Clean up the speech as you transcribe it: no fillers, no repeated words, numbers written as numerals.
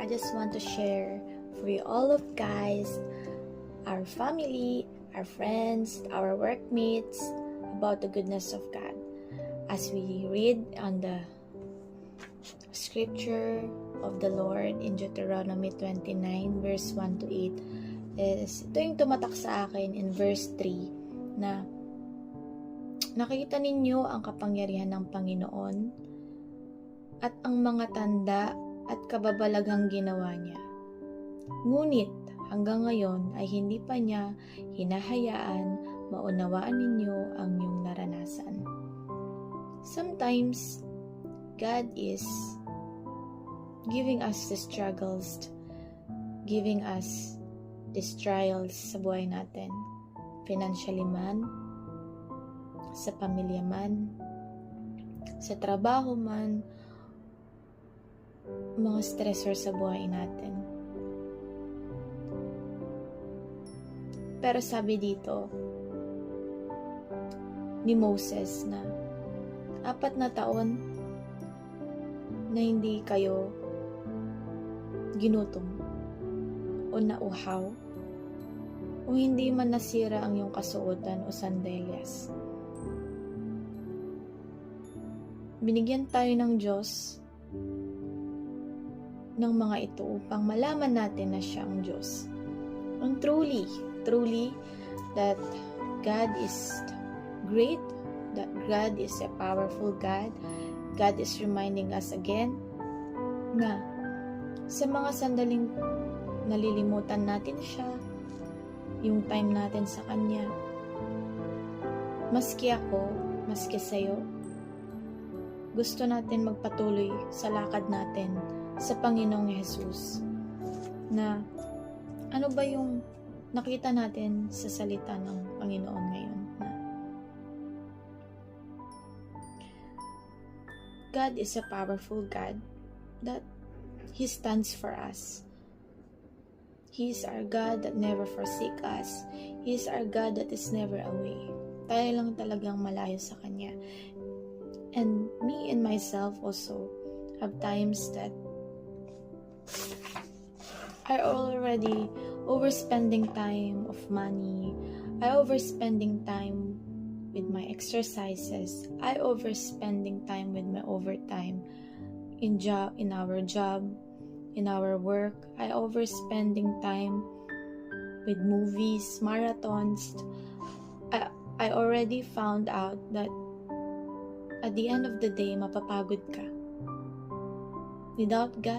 just want to share for you all of guys, our family, our friends, our workmates about the goodness of God. As we read on the scripture of the Lord in Deuteronomy 29 verse 1 to 8 is ito yung tumatak sa akin in verse 3 na nakita ninyo ang kapangyarihan ng Panginoon at ang mga tanda at kababalaghang ginawa niya. Ngunit hanggang ngayon ay hindi pa niya hinahayaan maunawaan ninyo ang iyong naranasan. Sometimes, God is giving us the struggles, giving us these trials sa buhay natin. Financially man, sa pamilya man, sa trabaho man, mga stressor sa buhay natin. Pero sabi dito ni Moses na 4 na taon na hindi kayo ginutom o nauhaw o hindi man nasira ang iyong kasuotan o sandalyas. Binigyan tayo ng Diyos ng mga ito upang malaman natin na siya ang Diyos. And truly that God is great, that God is a powerful God. God is reminding us again na sa mga sandaling nalilimutan natin siya, yung time natin sa Kanya, maski ako, maski sa'yo, gusto natin magpatuloy sa lakad natin sa Panginoong Jesus. Na ano ba yung nakita natin sa salita ng Panginoon ngayon? Na God is a powerful God that He stands for us. He is our God that never forsake us. He is our God that is never away. Tayo lang talagang malayo sa Kanya. And me and myself also have times that I already overspending time of money. I overspending time with my exercises. I overspending time with my overtime in our job, in our work. I overspending time with movies, marathons. I already found out that at the end of the day, mapapagod ka. Without God,